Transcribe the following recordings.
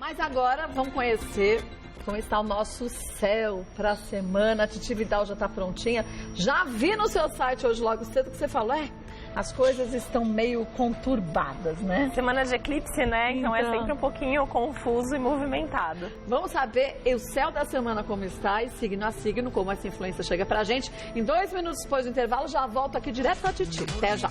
Mas agora vamos conhecer como está o nosso céu para a semana. A Titi Vidal já está prontinha. Já vi no seu site hoje logo cedo que você falou, as coisas estão meio conturbadas, né? Semana de eclipse, né? Então é sempre um pouquinho confuso e movimentado. Vamos saber o céu da semana como está e signo a signo, como essa influência chega pra gente. Em 2 minutos depois do intervalo, já volto aqui direto com a Titi. Até já.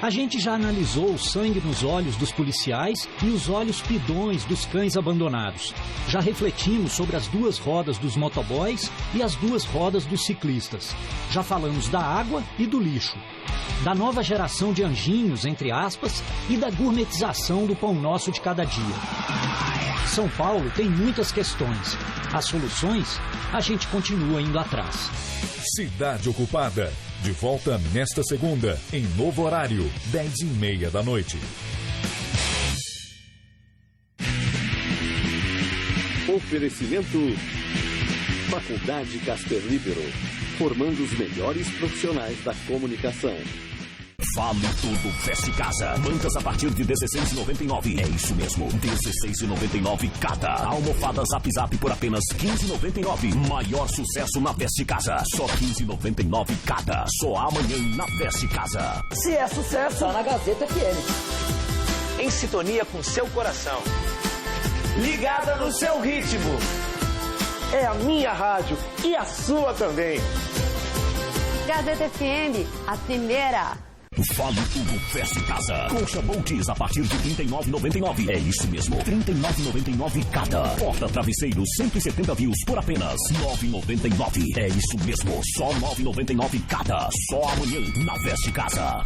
A gente já analisou o sangue nos olhos dos policiais e os olhos pidões dos cães abandonados. Já refletimos sobre as 2 rodas dos motoboys e as 2 rodas dos ciclistas. Já falamos da água e do lixo. Da nova geração de anjinhos, entre aspas, e da gourmetização do pão nosso de cada dia. São Paulo tem muitas questões. As soluções, a gente continua indo atrás. Cidade Ocupada. De volta nesta segunda, em novo horário, 10h30 da noite. Oferecimento Faculdade Casper Libero, formando os melhores profissionais da comunicação. Vale tudo, Veste Casa. Bancas a partir de R$16,99. É isso mesmo, R$16,99 cada. Almofada Zap Zap por apenas R$15,99. Maior sucesso na Veste Casa. Só R$15,99 cada. Só amanhã na Veste Casa. Se é sucesso, só na Gazeta FM. Em sintonia com seu coração. Ligada no seu ritmo. É a minha rádio e a sua também. Gazeta FM, a primeira. Vale tudo, Veste Casa. Colcha Boltis a partir de R$39,99. É isso mesmo, R$39,99 cada. Porta travesseiro 170 views por apenas R$9,99. É isso mesmo, só R$9,99 cada. Só amanhã na Veste Casa.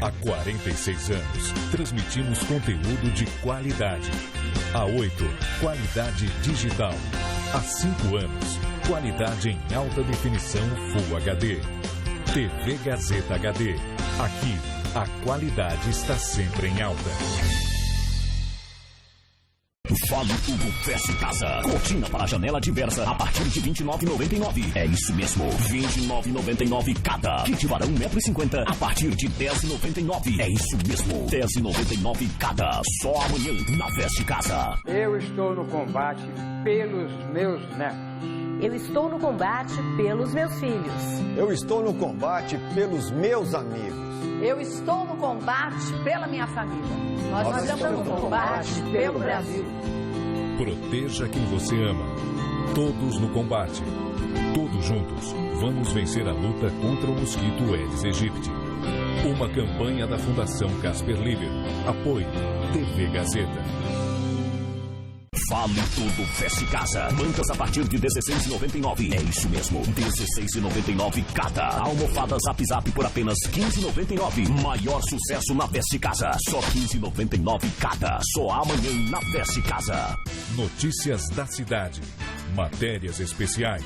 Há 46 anos, transmitimos conteúdo de qualidade. Há 8, qualidade digital. Há 5 anos, qualidade em alta definição Full HD. TV Gazeta HD. Aqui, a qualidade está sempre em alta. Vale tudo, Veste Casa. Cortina para janela diversa a partir de R$29,99. É isso mesmo, R$29,99 cada. Kit varão 1,50 m a partir de R$10,99. É isso mesmo, R$10,99 cada. Só amanhã na Veste Casa. Eu estou no combate pelos meus netos. Eu estou no combate pelos meus filhos. Eu estou no combate pelos meus amigos. Eu estou no combate pela minha família. Nós estamos no combate pelo Brasil. Proteja quem você ama. Todos no combate. Todos juntos, vamos vencer a luta contra o mosquito Aedes aegypti. Uma campanha da Fundação Casper Libero. Apoio TV Gazeta. Vale tudo, Veste Casa. Bancas a partir de R$16,99. É isso mesmo, R$16,99 cada. Almofada Zap Zap por apenas R$15,99. Maior sucesso na Veste Casa. Só R$15,99 cada. Só amanhã na Veste Casa. Notícias da cidade. Matérias especiais.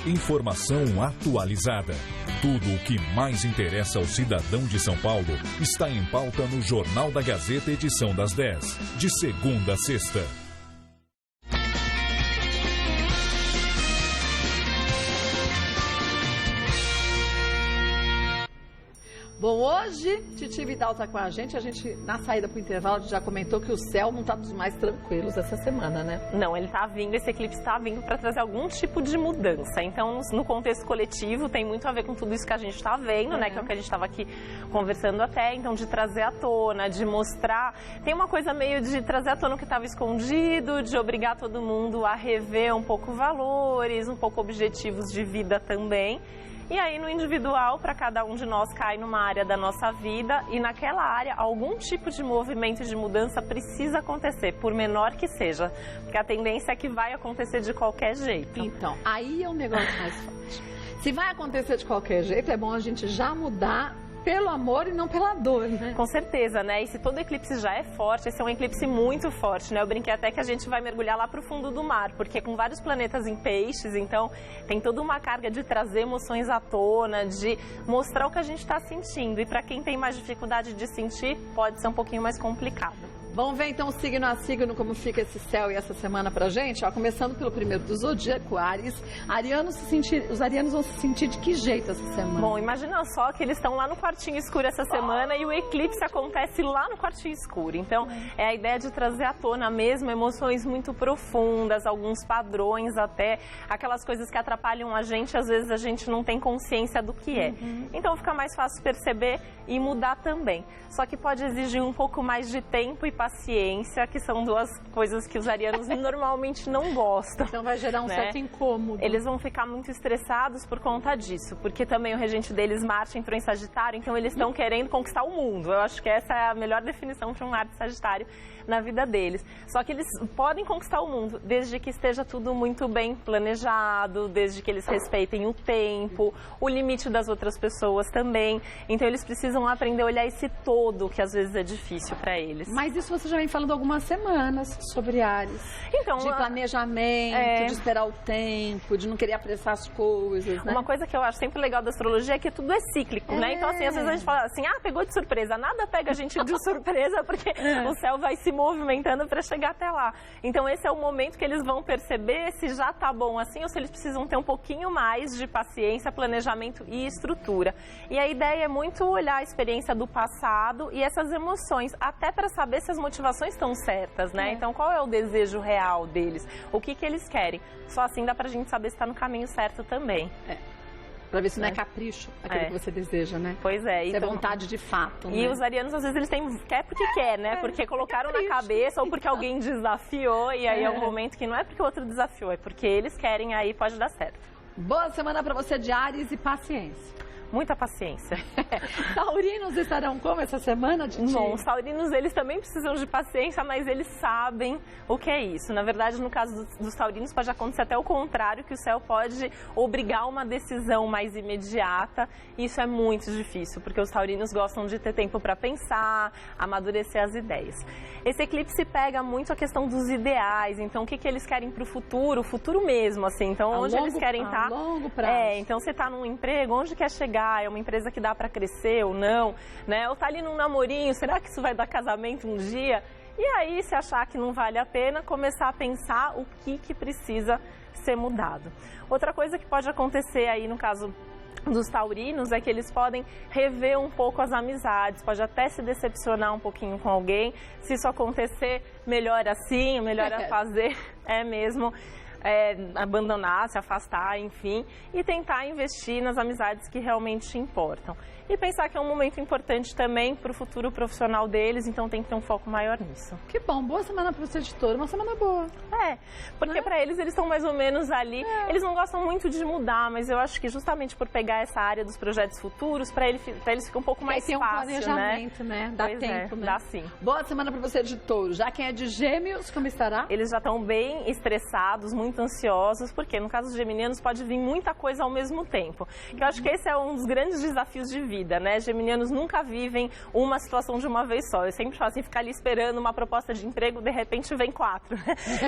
Informação atualizada. Tudo o que mais interessa ao cidadão de São Paulo está em pauta no Jornal da Gazeta, edição das 10. De segunda a sexta. Bom, hoje, Titi Vidal está com a gente. Na saída para o intervalo, a gente já comentou que o céu não está dos mais tranquilos essa semana, né? Não, ele está vindo, esse eclipse está vindo para trazer algum tipo de mudança. Então, no contexto coletivo, tem muito a ver com tudo isso que a gente está vendo, né? Que é o que a gente estava aqui conversando até. Então, de trazer à tona, de mostrar... Tem uma coisa meio de trazer à tona o que estava escondido, de obrigar todo mundo a rever um pouco valores, um pouco objetivos de vida também. E aí, no individual, para cada um de nós cai numa área da nossa vida e naquela área algum tipo de movimento de mudança precisa acontecer, por menor que seja, porque a tendência é que vai acontecer de qualquer jeito. Então, aí é um negócio mais forte. Se vai acontecer de qualquer jeito, é bom a gente já mudar pelo amor e não pela dor, né? Com certeza, né? E se todo eclipse já é forte, esse é um eclipse muito forte, né? Eu brinquei até que a gente vai mergulhar lá pro fundo do mar, porque com vários planetas em peixes, então tem toda uma carga de trazer emoções à tona, de mostrar o que a gente está sentindo. E para quem tem mais dificuldade de sentir, pode ser um pouquinho mais complicado. Vamos ver então signo a signo como fica esse céu e essa semana pra gente? Ó, começando pelo primeiro do zodíaco, Áries. Os arianos vão se sentir de que jeito essa semana? Bom, imagina só que eles estão lá no quartinho escuro essa semana e o eclipse acontece lá no quartinho escuro. Então, é a ideia de trazer à tona mesmo emoções muito profundas, alguns padrões até, aquelas coisas que atrapalham a gente, às vezes a gente não tem consciência do que é. Então, fica mais fácil perceber e mudar também. Só que pode exigir um pouco mais de tempo e paciência, que são duas coisas que os arianos normalmente não gostam. Então vai gerar um certo incômodo. Eles vão ficar muito estressados por conta disso, porque também o regente deles, Marte, entrou em Sagitário, então eles estão querendo conquistar o mundo. Eu acho que essa é a melhor definição de um ar de Sagitário na vida deles. Só que eles podem conquistar o mundo desde que esteja tudo muito bem planejado, desde que eles respeitem o tempo, o limite das outras pessoas também. Então eles precisam aprender a olhar esse todo, que às vezes é difícil para eles. Mas isso você já vem falando há algumas semanas sobre Áries. Então, de planejamento, de esperar o tempo, de não querer apressar as coisas, né? Uma coisa que eu acho sempre legal da astrologia é que tudo é cíclico, né? Então, assim, às vezes a gente fala assim, pegou de surpresa. Nada pega a gente de surpresa, porque o céu vai se movimentando para chegar até lá. Então, esse é o momento que eles vão perceber se já tá bom assim ou se eles precisam ter um pouquinho mais de paciência, planejamento e estrutura. E a ideia é muito olhar a experiência do passado e essas emoções, até para saber se as motivações estão certas, né? Então, qual é o desejo real deles? O que eles querem? Só assim dá pra gente saber se está no caminho certo também. Pra ver se não é capricho aquilo que você deseja, né? Pois é. Se é vontade de fato, E né? os arianos, às vezes, eles têm quer porque quer, né? Porque colocaram na cabeça ou porque alguém desafiou e aí é um momento que não é porque o outro desafiou, é porque eles querem, aí pode dar certo. Boa semana pra você de Áries e paciência. Muita paciência. Taurinos estarão como essa semana, Titi? Bom, os taurinos, eles também precisam de paciência, mas eles sabem o que é isso. Na verdade, no caso dos taurinos, pode acontecer até o contrário, que o céu pode obrigar uma decisão mais imediata. E isso é muito difícil, porque os taurinos gostam de ter tempo para pensar, amadurecer as ideias. Esse eclipse pega muito a questão dos ideais, então o que eles querem para o futuro mesmo, assim. Então, onde eles querem estar. A longo prazo. Então você está num emprego, onde quer chegar? É uma empresa que dá para crescer ou não, né? Ou tá ali num namorinho, será que isso vai dar casamento um dia? E aí, se achar que não vale a pena, começar a pensar o que precisa ser mudado. Outra coisa que pode acontecer aí, no caso dos taurinos, é que eles podem rever um pouco as amizades, pode até se decepcionar um pouquinho com alguém. Se isso acontecer, melhor assim, melhor a fazer é mesmo abandonar, se afastar, enfim, e tentar investir nas amizades que realmente importam. E pensar que é um momento importante também para o futuro profissional deles, então tem que ter um foco maior nisso. Que bom, boa semana para você, editora, uma semana boa. Porque para eles estão mais ou menos ali, eles não gostam muito de mudar, mas eu acho que justamente por pegar essa área dos projetos futuros, para eles fica um pouco mais fácil, um planejamento, né? Dá tempo, né? Dá sim. Boa semana para você, de Touro. Já quem é de Gêmeos, como estará? Eles já estão bem estressados, muito ansiosos, porque no caso dos geminianos pode vir muita coisa ao mesmo tempo. Que eu acho que esse é um dos grandes desafios de vida, né? Geminianos nunca vivem uma situação de uma vez só. Eu sempre falo assim, ficar ali esperando uma proposta de emprego, de repente vem 4.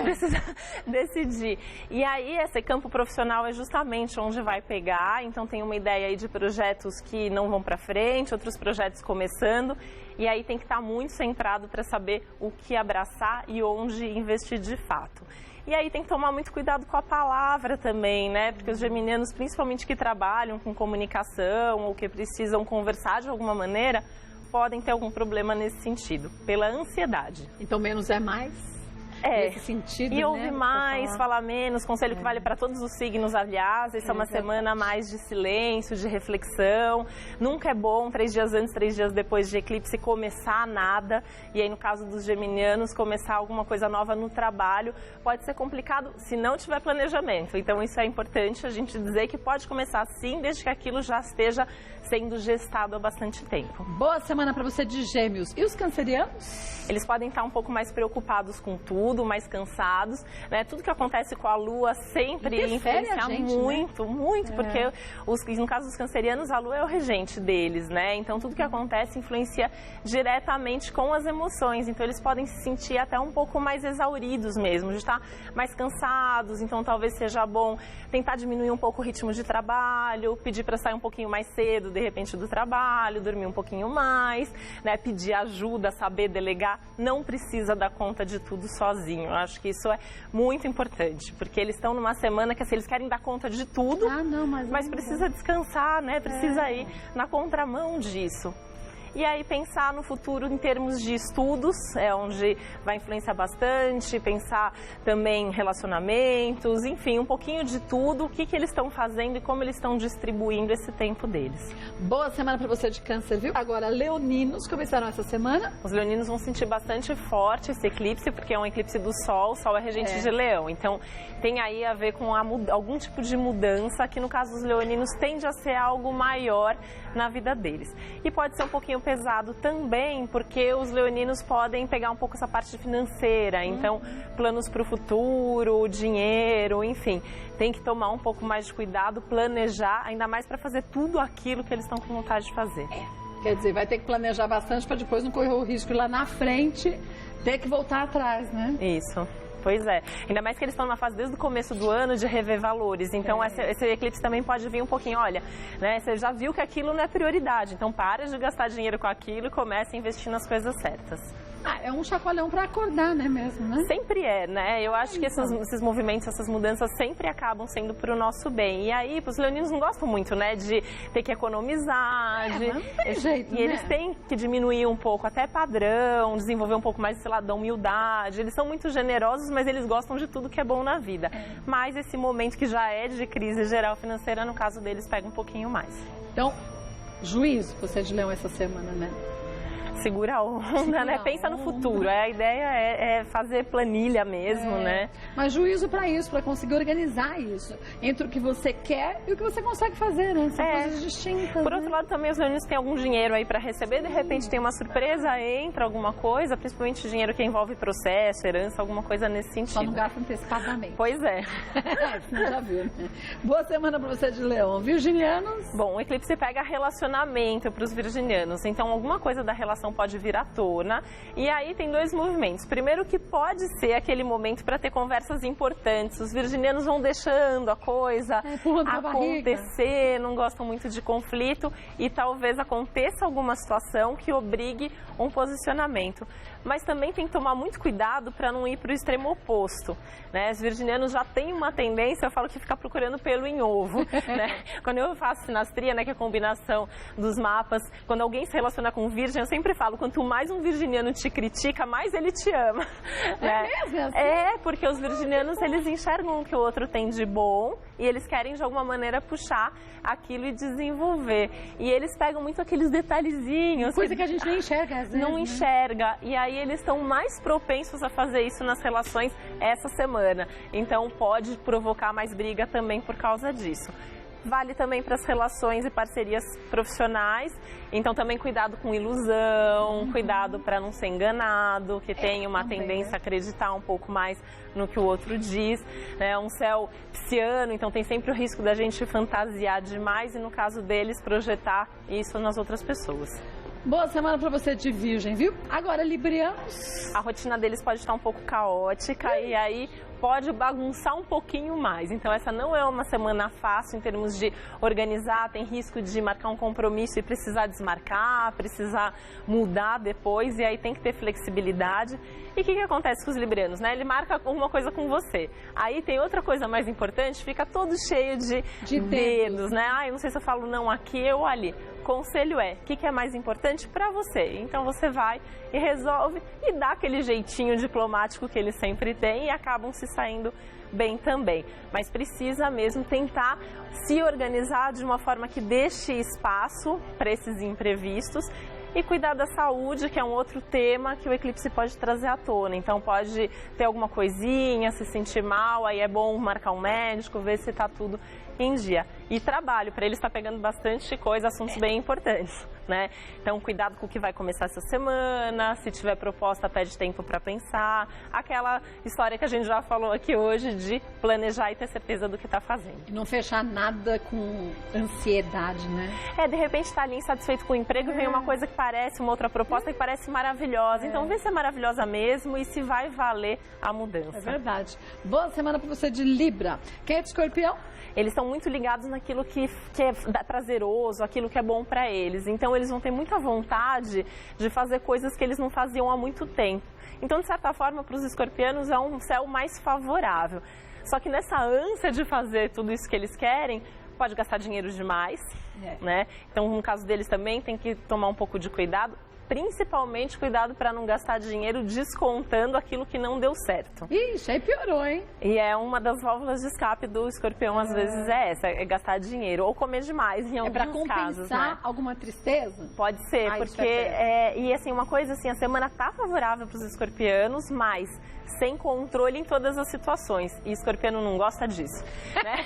Precisa decidir. E aí, esse campo profissional é justamente onde vai pegar. Então, tem uma ideia aí de projetos que não vão para frente, outros projetos começando. E aí tem que estar muito centrado para saber o que abraçar e onde investir de fato. E aí tem que tomar muito cuidado com a palavra também, né? Porque os geminianos, principalmente que trabalham com comunicação ou que precisam conversar de alguma maneira, podem ter algum problema nesse sentido, pela ansiedade. Então, menos é mais? Nesse sentido, e ouvir mais, falar menos, conselho que vale para todos os signos, aliás. Essa é uma semana mais de silêncio, de reflexão. Nunca é bom 3 dias antes, 3 dias depois de eclipse começar nada. E aí, no caso dos geminianos, começar alguma coisa nova no trabalho pode ser complicado se não tiver planejamento. Então, isso é importante a gente dizer que pode começar sim, desde que aquilo já esteja sendo gestado há bastante tempo. Boa semana para você de Gêmeos. E os cancerianos? Eles podem estar um pouco mais preocupados com tudo, mais cansados, né? Tudo que acontece com a Lua sempre influencia muito, muito, porque no caso dos cancerianos, a Lua é o regente deles, né? Então, tudo que acontece influencia diretamente com as emoções. Então, eles podem se sentir até um pouco mais exauridos mesmo, de estar mais cansados. Então, talvez seja bom tentar diminuir um pouco o ritmo de trabalho, pedir para sair um pouquinho mais cedo, de repente, do trabalho, dormir um pouquinho mais, né? Pedir ajuda, saber delegar planejar, não precisa dar conta de tudo sozinho. Eu acho que isso é muito importante, porque eles estão numa semana que assim, eles querem dar conta de tudo, mas precisa descansar, né? Precisa ir na contramão disso. E aí pensar no futuro em termos de estudos, é onde vai influenciar bastante, pensar também em relacionamentos, enfim, um pouquinho de tudo, o que eles estão fazendo e como eles estão distribuindo esse tempo deles. Boa semana para você de Câncer, viu? Agora, leoninos começaram essa semana? Os leoninos vão sentir bastante forte esse eclipse, porque é um eclipse do Sol, o Sol é regente de Leão, então tem aí a ver com algum tipo de mudança, que no caso dos leoninos tende a ser algo maior na vida deles. E pode ser um pouquinho pesado também, porque os leoninos podem pegar um pouco essa parte financeira, então planos para o futuro, dinheiro, enfim, tem que tomar um pouco mais de cuidado, planejar, ainda mais para fazer tudo aquilo que eles estão com vontade de fazer. Quer dizer, vai ter que planejar bastante para depois não correr o risco de lá na frente ter que voltar atrás, né? Isso. Pois é, ainda mais que eles estão numa fase desde o começo do ano de rever valores, então esse eclipse também pode vir um pouquinho, olha, né, você já viu que aquilo não é prioridade, então para de gastar dinheiro com aquilo e comece a investir nas coisas certas. É um chacoalhão para acordar, né, mesmo, né? Sempre é, né? Eu acho que esses movimentos, essas mudanças sempre acabam sendo para o nosso bem. E aí, os leoninos não gostam muito, né, de ter que economizar, não tem jeito, e eles têm que diminuir um pouco até padrão, desenvolver um pouco mais esse lado da humildade. Eles são muito generosos, mas eles gostam de tudo que é bom na vida. Mas esse momento que já é de crise geral financeira, no caso deles, pega um pouquinho mais. Então, juízo, você de Leão essa semana, né? Segura a onda, né? Pensa no futuro. A ideia é fazer planilha mesmo, né? Mas juízo para isso, para conseguir organizar isso. Entre o que você quer e o que você consegue fazer, né? São coisas distintas. Por outro lado, também os leoninos têm algum dinheiro aí para receber. De repente tem uma surpresa, entra alguma coisa, principalmente dinheiro que envolve processo, herança, alguma coisa nesse sentido. Só não gasta antecipadamente. Pois é. Você já viu, né? Boa semana para você de Leão. Virginianos? Bom, o eclipse pega relacionamento para os virginianos. Então, alguma coisa da relação pode vir à tona. E aí tem dois movimentos. Primeiro, que pode ser aquele momento para ter conversas importantes. Os virginianos vão deixando a coisa acontecer, não gostam muito de conflito e talvez aconteça alguma situação que obrigue um posicionamento. Mas também tem que tomar muito cuidado para não ir para o extremo oposto, né? Os virginianos já têm uma tendência, eu falo que fica procurando pelo em ovo, né? Quando eu faço sinastria, né, que é a combinação dos mapas, quando alguém se relaciona com um virgem, eu sempre falo, quanto mais um virginiano te critica, mais ele te ama. Né? Mesmo assim? É, porque os virginianos, eles enxergam o que o outro tem de bom e eles querem, de alguma maneira, puxar aquilo e desenvolver. E eles pegam muito aqueles detalhezinhos. Coisa que a gente nem enxerga, às vezes. Não enxerga. E aí eles estão mais propensos a fazer isso nas relações essa semana. Então pode provocar mais briga também por causa disso. Vale também para as relações e parcerias profissionais. Então também cuidado com ilusão, cuidado para não ser enganado, que tem uma tendência a acreditar um pouco mais no que o outro diz. É um céu pisciano, então tem sempre o risco da gente fantasiar demais e, no caso deles, projetar isso nas outras pessoas. Boa semana para você de Virgem, viu? Agora, librianos. A rotina deles pode estar um pouco caótica e aí pode bagunçar um pouquinho mais. Então essa não é uma semana fácil em termos de organizar, tem risco de marcar um compromisso e precisar desmarcar, precisar mudar depois, e aí tem que ter flexibilidade. E o que acontece com os librianos, né? Ele marca uma coisa com você, aí tem outra coisa mais importante, fica todo cheio de dedos, né? Ah, eu não sei se eu falo não aqui ou ali. Conselho é, o que é mais importante para você? Então você vai e resolve e dá aquele jeitinho diplomático que eles sempre têm e acabam se saindo bem também. Mas precisa mesmo tentar se organizar de uma forma que deixe espaço para esses imprevistos e cuidar da saúde, que é um outro tema que o eclipse pode trazer à tona. Então pode ter alguma coisinha, se sentir mal, aí é bom marcar um médico, ver se está tudo em dia. E trabalho, para ele está pegando bastante coisa, assuntos bem importantes, né? Então cuidado com o que vai começar essa semana, se tiver proposta pede tempo para pensar, aquela história que a gente já falou aqui hoje de planejar e ter certeza do que está fazendo. E não fechar nada com ansiedade, né? De repente está ali insatisfeito com o emprego e vem uma coisa que parece, uma outra proposta que parece maravilhosa. Então vê se é maravilhosa mesmo e se vai valer a mudança. É verdade. Boa semana para você de Libra. Quem é de Escorpião? Eles estão estão muito ligados naquilo que é prazeroso, aquilo que é bom para eles. Então, eles vão ter muita vontade de fazer coisas que eles não faziam há muito tempo. Então, de certa forma, para os escorpianos é um céu mais favorável. Só que nessa ânsia de fazer tudo isso que eles querem, pode gastar dinheiro demais, né? Então, no caso deles também, tem que tomar um pouco de cuidado. Principalmente cuidado para não gastar dinheiro descontando aquilo que não deu certo. Ixi, aí piorou, hein? E é uma das válvulas de escape do escorpião, às vezes é essa, é gastar dinheiro ou comer demais em alguns casos. É para compensar, né? Alguma tristeza? Pode ser, porque e assim, uma coisa assim, a semana tá favorável para os escorpianos, mas sem controle em todas as situações. E escorpiano não gosta disso, né?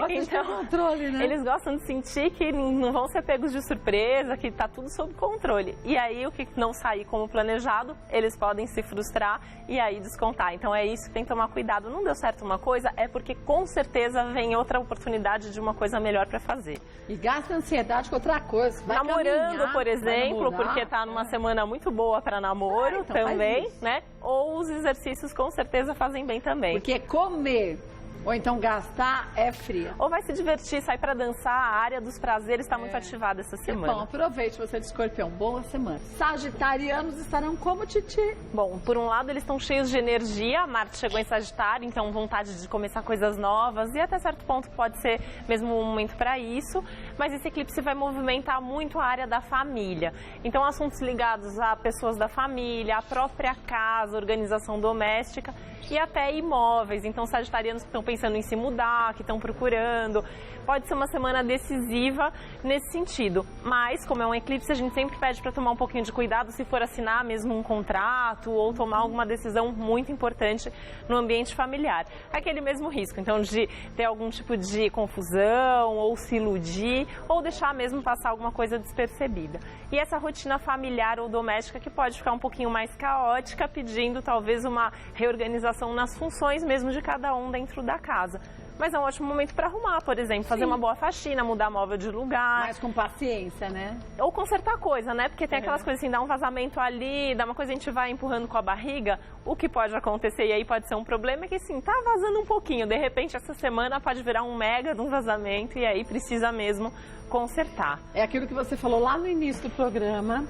Então, controle, né? Eles gostam de sentir que não vão ser pegos de surpresa, que tá tudo sob controle. E aí, o que não sair como planejado, eles podem se frustrar e aí descontar. Então, é isso que tem que tomar cuidado. Não deu certo uma coisa, é porque com certeza vem outra oportunidade de uma coisa melhor para fazer. E gasta ansiedade com outra coisa. Vai namorando, caminhar, por exemplo, porque tá numa semana muito boa para namoro então também, né? Ou os exercícios com certeza fazem bem também. Porque comer ou então gastar é fria. Ou vai se divertir, sair para dançar, a área dos prazeres está muito ativada essa semana. Bom, aproveite você de escorpião, boa semana. Sagitarianos estarão como, Titi? Bom, por um lado eles estão cheios de energia, Marte chegou em Sagitário, então vontade de começar coisas novas e até certo ponto pode ser mesmo um momento para isso, mas esse eclipse vai movimentar muito a área da família. Então assuntos ligados a pessoas da família, a própria casa, organização doméstica e até imóveis. Então sagitarianos que estão pensando em se mudar, que estão procurando, pode ser uma semana decisiva nesse sentido. Mas, como é um eclipse, a gente sempre pede para tomar um pouquinho de cuidado se for assinar mesmo um contrato ou tomar alguma decisão muito importante no ambiente familiar. Aquele mesmo risco, então, de ter algum tipo de confusão ou se iludir ou deixar mesmo passar alguma coisa despercebida. E essa rotina familiar ou doméstica que pode ficar um pouquinho mais caótica, pedindo talvez uma reorganização nas funções mesmo de cada um dentro da casa. Mas é um ótimo momento para arrumar, por exemplo, fazer uma boa faxina, mudar móvel de lugar. Mas com paciência, né? Ou consertar coisa, né? Porque tem aquelas coisas assim, dá um vazamento ali, dá uma coisa a gente vai empurrando com a barriga. O que pode acontecer, e aí pode ser um problema, é que sim, tá vazando um pouquinho. De repente, essa semana pode virar um mega de um vazamento e aí precisa mesmo consertar. É aquilo que você falou lá no início do programa.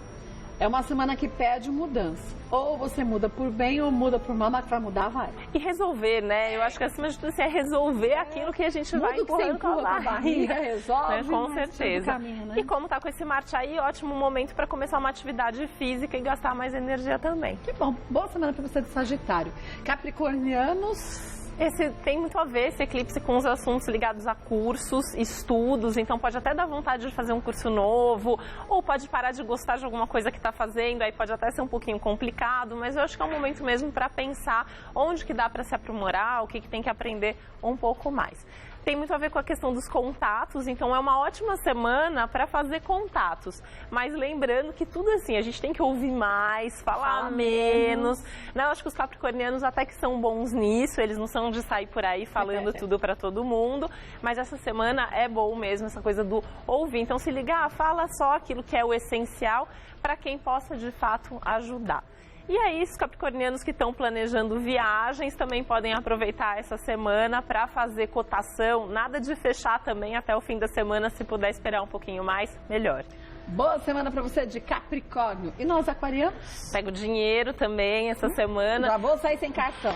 É uma semana que pede mudança. Ou você muda por bem ou muda por mal, mas que vai mudar, vai. E resolver, né? Eu acho que acima de tudo é resolver aquilo que a gente vai empurrando com a barriga. Resolve, né? Com certeza. Caminho, né? E como tá com esse Marte aí, ótimo momento para começar uma atividade física e gastar mais energia também. Que bom. Boa semana para você de Sagitário. Capricornianos... Esse tem muito a ver, esse eclipse, com os assuntos ligados a cursos, estudos, então pode até dar vontade de fazer um curso novo, ou pode parar de gostar de alguma coisa que está fazendo, aí pode até ser um pouquinho complicado, mas eu acho que é um momento mesmo para pensar onde que dá para se aprimorar, o que tem que aprender um pouco mais. Tem muito a ver com a questão dos contatos, então é uma ótima semana para fazer contatos. Mas lembrando que tudo assim, a gente tem que ouvir mais, falar menos. Né? Eu acho que os capricornianos até que são bons nisso, eles não são de sair por aí falando tudo para todo mundo. Mas essa semana é bom mesmo essa coisa do ouvir. Então se ligar, fala só aquilo que é o essencial para quem possa de fato ajudar. E aí, os capricornianos que estão planejando viagens também podem aproveitar essa semana para fazer cotação. Nada de fechar também até o fim da semana, se puder esperar um pouquinho mais, melhor. Boa semana para você de Capricórnio. E nós, aquarianos? Pego dinheiro também essa semana. Já vou sair sem cartão.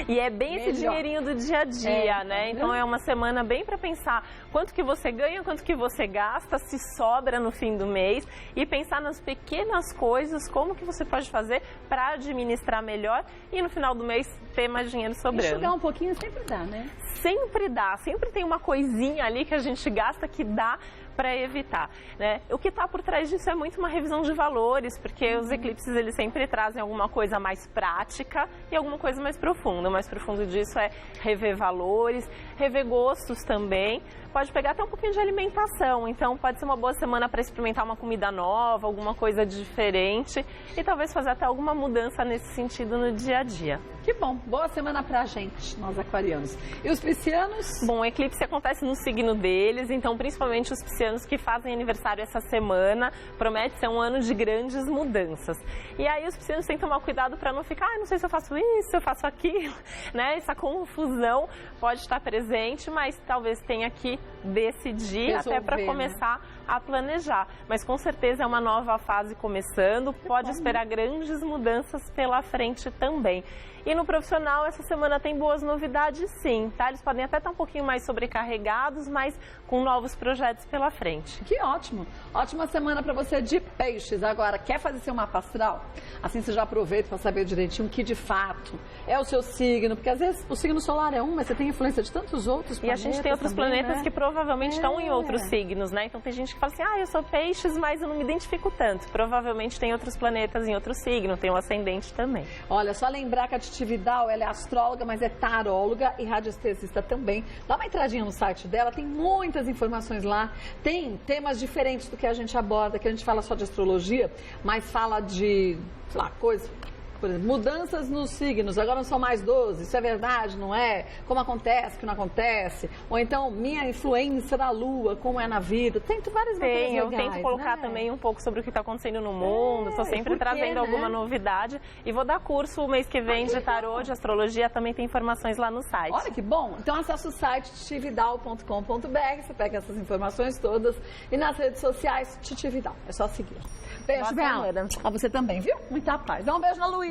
E é bem esse dinheirinho do dia a dia, né? Então é uma semana bem para pensar quanto que você ganha, quanto que você gasta, se sobra no fim do mês e pensar nas pequenas coisas, como que você pode fazer para administrar melhor e no final do mês ter mais dinheiro sobrando. Enxugar um pouquinho sempre dá, né? Sempre dá, sempre tem uma coisinha ali que a gente gasta que dá para evitar, né? O que está por trás disso é muito uma revisão de valores, porque os eclipses eles sempre trazem alguma coisa mais prática e alguma coisa mais profunda. O mais profundo disso é rever valores, rever gostos também. Pode pegar até um pouquinho de alimentação, então pode ser uma boa semana para experimentar uma comida nova, alguma coisa diferente e talvez fazer até alguma mudança nesse sentido no dia a dia. Que bom, boa semana pra gente, nós aquarianos. E os piscianos? Bom, o eclipse acontece no signo deles, então principalmente os piscianos piscianos que fazem aniversário essa semana. Promete ser um ano de grandes mudanças. E aí os piscianos têm que tomar cuidado para não ficar, não sei se eu faço isso, se eu faço aquilo, né? Essa confusão pode estar presente, mas talvez tenha que decidir até para começar a planejar. Mas com certeza é uma nova fase começando, pode esperar grandes mudanças pela frente também. E no profissional, essa semana tem boas novidades sim, tá? Eles podem até estar um pouquinho mais sobrecarregados, mas com novos projetos pela frente. Que ótimo! Ótima semana para você de peixes. Agora, quer fazer seu mapa astral? Assim você já aproveita para saber direitinho o que de fato é o seu signo, porque às vezes o signo solar é um, mas você tem influência de tantos outros planetas. E a gente tem outros também, planetas né? que provavelmente estão em outros signos, né? Então tem gente que fala assim, eu sou peixes, mas eu não me identifico tanto. Provavelmente tem outros planetas em outro signo, tem o ascendente também. Olha, só lembrar que a Titi Vidal, ela é astróloga, mas é taróloga e radiestesista também. Dá uma entradinha no site dela, tem muitas informações lá. Tem temas diferentes do que a gente aborda, que a gente fala só de astrologia, mas fala de, sei lá, coisas... Por exemplo, mudanças nos signos, agora não são mais 12, isso é verdade, não é? Como acontece, que não acontece? Ou então, minha influência da Lua, como é na vida? Tem várias matérias legais, eu tento colocar também um pouco sobre o que está acontecendo no mundo, estou sempre trazendo alguma novidade. E vou dar curso o mês que vem de tarô, de astrologia, também tem informações lá no site. Olha que bom! Então acessa o site titividal.com.br, você pega essas informações todas. E nas redes sociais, Titi Vidal, é só seguir. Beijo, Bela. A você também, viu? Muita paz. Dá um beijo na Luísa.